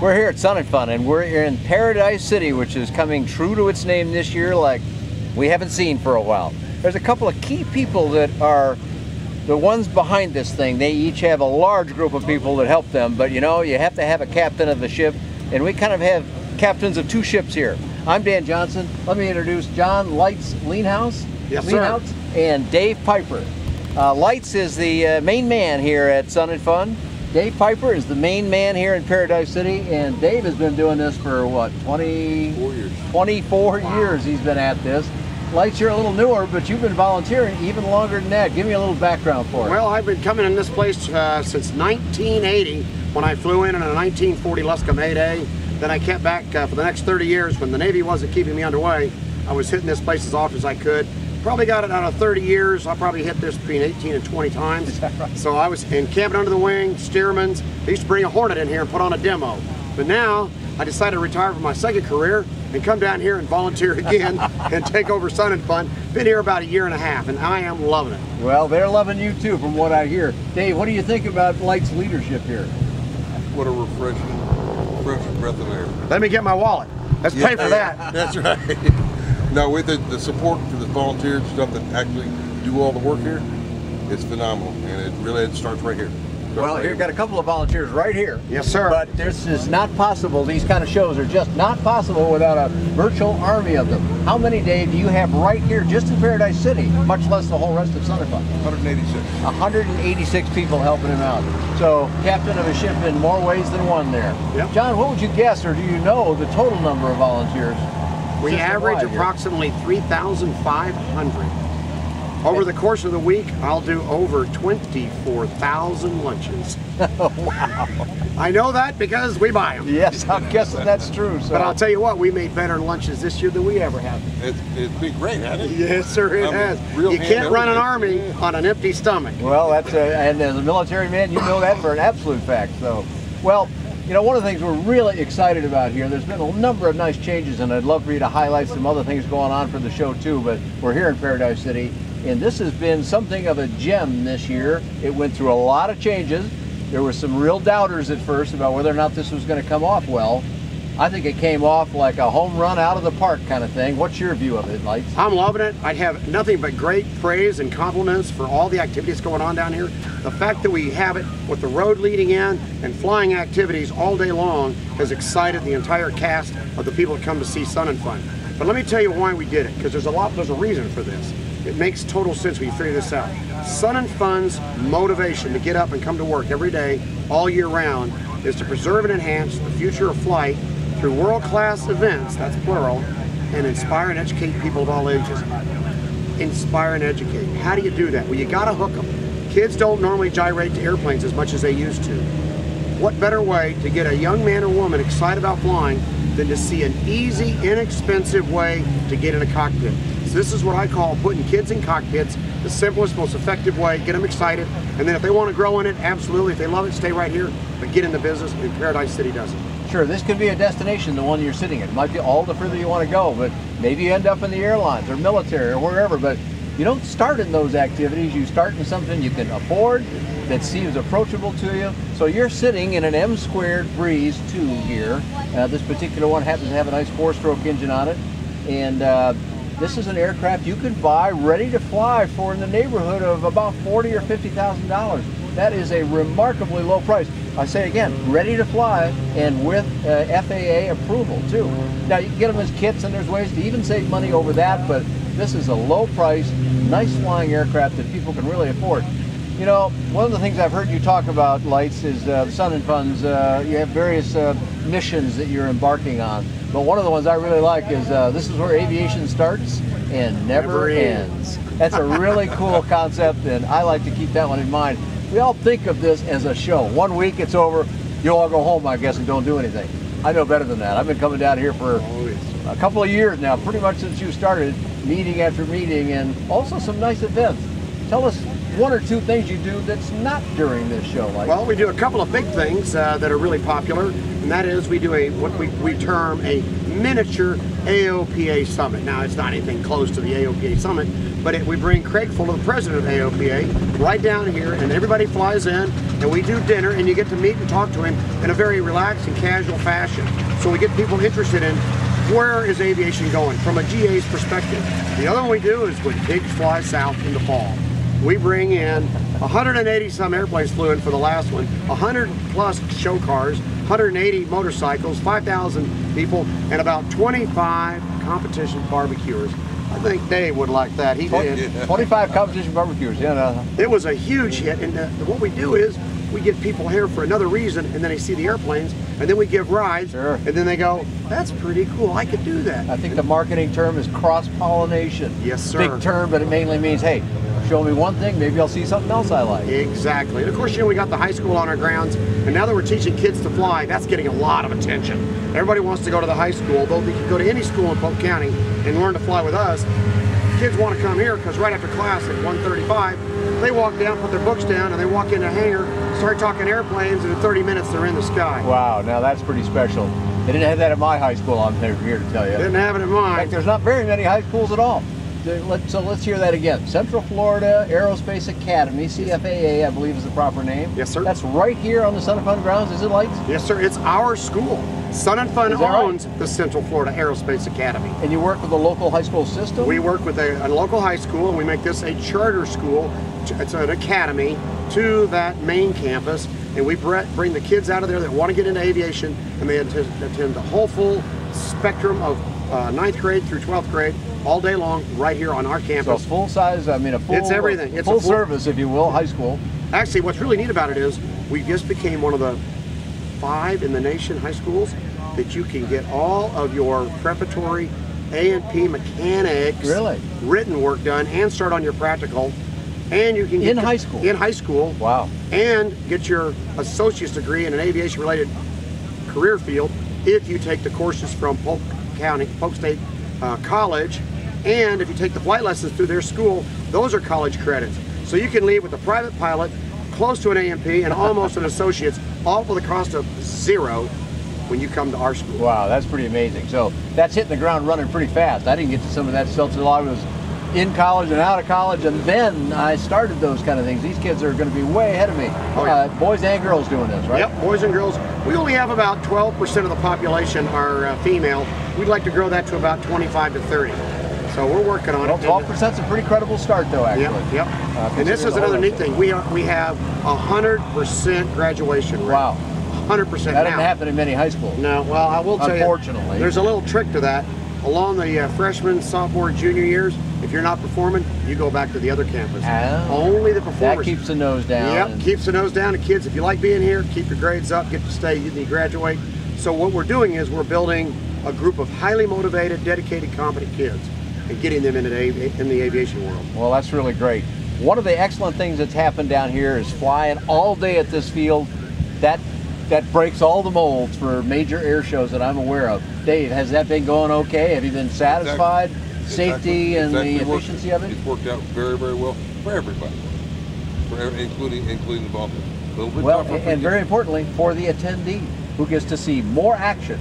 We're here at Sun and Fun, and we're here in Paradise City, which is coming true to its name this year like we haven't seen for a while. There's a couple of key people that are the ones behind this thing. They each have a large group of people that help them, but you know, you have to have a captain of the ship, and we kind of have captains of two ships here. I'm Dan Johnson. Let me introduce John Lights Leanhouse. Yes, sir. And Dave Piper. Lights is the main man here at Sun and Fun. Dave Piper is the main man here in Paradise City, and Dave has been doing this for what, 24 years? 24 years he's been at this. Lights, you're a little newer, but you've been volunteering even longer than that. Give me a little background for it. Well, I've been coming in this place since 1980 when I flew in a 1940 Luscombe E.A.A. Then I kept back for the next 30 years when the Navy wasn't keeping me underway. I was hitting this place as often as I could. Probably got it out of 30 years. I probably hit this between 18 and 20 times. Is that right? So I was in camping under the wing, steermans. They used to bring a Hornet in here and put on a demo. But now I decided to retire from my second career and come down here and volunteer again and take over Sun and Fun. Been here about a year and a half, and I am loving it. Well, they're loving you too, from what I hear. Dave, what do you think about Lights' leadership here? What a refreshing breath of air. Let me get my wallet. Let's pay for that. That's right. No, with the support for the volunteers and stuff that actually do all the work here, it's phenomenal, and it starts right here. Well, here, got a couple of volunteers right here. Yes, sir. But this is not possible. These kind of shows are just not possible without a virtual army of them. How many, Dave, do you have right here just in Paradise City, much less the whole rest of Sun and Fun? 186. 186 people helping him out. So, captain of a ship in more ways than one there. Yep. John, what would you guess, or do you know the total number of volunteers? We average approximately 3,500. Over the course of the week, I'll do over 24,000 lunches. Wow. I know that because we buy them. Yes, I'm guessing that's true. So. But I'll tell you what, we made better lunches this year than we ever have. It's been great, hasn't it? Yes, sir, it has. You can't run an army on an empty stomach. Well, that's and as a military man, you know that for an absolute fact. So, well, you know, one of the things we're really excited about here, there's been a number of nice changes, and I'd love for you to highlight some other things going on for the show too, but we're here in Paradise City, and this has been something of a gem this year. It went through a lot of changes. There were some real doubters at first about whether or not this was going to come off well. I think it came off like a home run out of the park kind of thing. What's your view of it, Lights? I'm loving it. I have nothing but great praise and compliments for all the activities going on down here. The fact that we have it with the road leading in and flying activities all day long has excited the entire cast of the people that come to see Sun and Fun. But let me tell you why we did it, because there's a reason for this. It makes total sense when you figure this out. Sun and Fun's motivation to get up and come to work every day, all year round, is to preserve and enhance the future of flight through world-class events, that's plural, and inspire and educate people of all ages. Inspire and educate. How do you do that? Well, you gotta hook them. Kids don't normally gyrate to airplanes as much as they used to. What better way to get a young man or woman excited about flying than to see an easy, inexpensive way to get in a cockpit? So this is what I call putting kids in cockpits, the simplest, most effective way, get them excited, and then if they want to grow in it, absolutely, if they love it, stay right here, but get in the business, and Paradise City does it. Sure, this could be a destination, the one you're sitting at. It might be all the further you want to go, but maybe you end up in the airlines or military or wherever, but you don't start in those activities. You start in something you can afford, that seems approachable to you. So you're sitting in an M2 Breeze 2 here. This particular one happens to have a nice 4-stroke engine on it, and this is an aircraft you can buy ready to fly for in the neighborhood of about $40,000 or $50,000. That is a remarkably low price. I say again, ready to fly, and with FAA approval too. Now you can get them as kits, and there's ways to even save money over that, but this is a low price, nice flying aircraft that people can really afford. You know, one of the things I've heard you talk about, Lights, is Sun and Fun's, you have various missions that you're embarking on. But one of the ones I really like is this is where aviation starts and never ends. That's a really cool concept, and I like to keep that one in mind. We all think of this as a show. 1 week, it's over, you'll all go home, I guess, and don't do anything. I know better than that. I've been coming down here for a couple of years now, pretty much since you started, meeting after meeting, and also some nice events. Tell us one or two things you do that's not during this show. Like, well, we do a couple of big things that are really popular, and that is we do what we term a miniature A.A. summit. Now, it's not anything close to the A.A. summit, but we bring Craig Fuller, the president of A.A., right down here, and everybody flies in, and we do dinner, and you get to meet and talk to him in a very relaxed and casual fashion. So we get people interested in where is aviation going from a GA's perspective. The other one we do is when pigs fly south in the fall. We bring in 180 some airplanes flew in for the last one, 100 plus show cars, 180 motorcycles, 5,000 people, and about 25 competition barbecuers. I think Dave would like that. He did. 25 competition barbecuers, yeah. No. It was a huge hit, and what we do is we get people here for another reason, and then they see the airplanes, and then we give rides, sure. And then they go, that's pretty cool, I could do that. I think the marketing term is cross-pollination. Yes, sir. Big term, but it mainly means, hey, show me one thing, maybe I'll see something else I like. Exactly. And of course, you know, we got the high school on our grounds, and now that we're teaching kids to fly, that's getting a lot of attention. Everybody wants to go to the high school, though they can go to any school in Polk County and learn to fly with us. Kids want to come here because right after class at 1:35, they walk down, put their books down, and they walk in a hangar, start talking airplanes, and in 30 minutes they're in the sky. Wow, now that's pretty special. They didn't have that at my high school, I'm here to tell you. Didn't have it in mine. In fact, there's not very many high schools at all. So let's hear that again. Central Florida Aerospace Academy, CFAA, I believe is the proper name. Yes, sir. That's right here on the Sun and Fun grounds, is it, Lights? Yes, sir. It's our school. Sun and Fun owns the Central Florida Aerospace Academy. And you work with a local high school system? We work with a local high school, and we make this a charter school. It's an academy to that main campus, and we bring the kids out of there that want to get into aviation, and they attend the whole full spectrum of 9th grade through 12th grade all day long right here on our campus. So full size, I mean a full, it's everything. It's full service, if you will, high school. Actually, what's really neat about it is we just became one of the 5 in the nation high schools that you can get all of your preparatory A&P mechanics written work done and start on your practical. And you can get in high school. In high school. Wow. And get your associate's degree in an aviation related career field if you take the courses from Polk State College, and if you take the flight lessons through their school, those are college credits. So you can leave with a private pilot, close to an A&P, and almost an associate's, all for the cost of $0 when you come to our school. Wow, that's pretty amazing. So that's hitting the ground running pretty fast. I didn't get to some of that stuff until I was in college and out of college, and then I started those kind of things. These kids are going to be way ahead of me. Oh, yeah. Boys and girls doing this, right? Yep, boys and girls. We only have about 12% of the population are female. We'd like to grow that to about 25 to 30. So we're working on it. 12% is a pretty credible start, though, actually. Yep. And this is another neat thing. We have 100% graduation rate. Wow. 100% That doesn't happen in many high schools. No, well, I will tell you, unfortunately, there's a little trick to that. Along the freshman, sophomore, junior years, if you're not performing, you go back to the other campus. Only the performers. That keeps the nose down. Yep, keeps the nose down. The kids, if you like being here, keep your grades up, get to stay, you graduate. So what we're doing is we're building a group of highly motivated, dedicated, competent kids and getting them in the aviation world. Well, that's really great. One of the excellent things that's happened down here is flying all day at this field. That breaks all the molds for major air shows that I'm aware of. Dave, has that been going okay? Have you been satisfied? Safety and the efficiency of it? It's worked out very, very well for everybody, including the volunteers. Well, and very importantly, for the attendee, who gets to see more action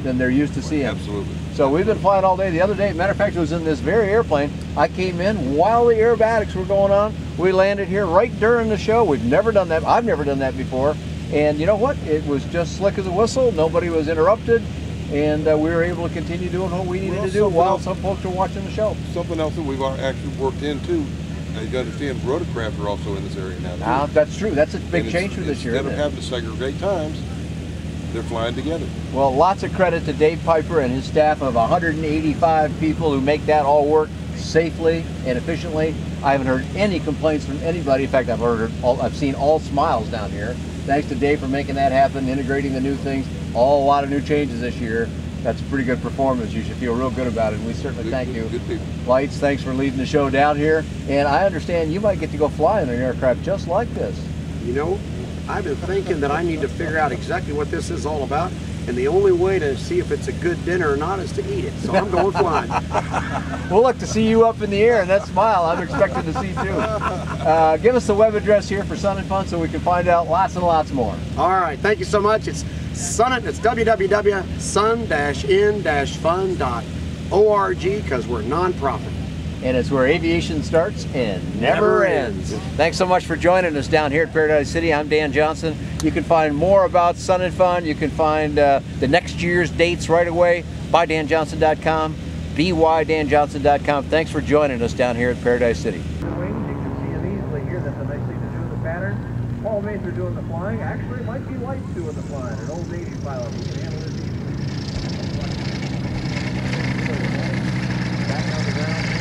than they're used to seeing. Absolutely. So we've been flying all day. The other day, matter of fact, it was in this very airplane. I came in while the aerobatics were going on. We landed here right during the show. We've never done that. I've never done that before. And you know what? It was just slick as a whistle. Nobody was interrupted. And we were able to continue doing what we needed to do while some folks were watching the show. Something else that we've actually worked into. Now you got to understand, rotorcraft are also in this area now. That's true. That's a big change for this year. Instead of having to segregate times, they're flying together. Well, lots of credit to Dave Piper and his staff of 185 people who make that all work safely and efficiently. I haven't heard any complaints from anybody. In fact, I've seen all smiles down here. Thanks to Dave for making that happen, integrating the new things. A lot of new changes this year. That's a pretty good performance. You should feel real good about it, and we certainly thank you. Good people. Lights, thanks for leading the show down here. And I understand you might get to go fly in an aircraft just like this. You know, I've been thinking that I need to figure out exactly what this is all about, and the only way to see if it's a good dinner or not is to eat it. So I'm going flying. We'll look to see you up in the air, and that smile I'm expecting to see too. Give us the web address here for Sun and Fun so we can find out lots and lots more. All right, thank you so much. It's www.sun-in-fun.org because we're nonprofit. and it's where aviation starts and never ends. Thanks so much for joining us down here at Paradise City. I'm Dan Johnson. You can find more about Sun and Fun. You can find the next year's dates right away by danjohnson.com, bydanjohnson.com. Thanks for joining us down here at Paradise City. The wings, you can see them easily here. That's a nice thing to do in the pattern. Paul Mates are doing the flying. Actually, it might be Lights doing the flying. An old Navy pilot. He can handle this easily. Back on the ground.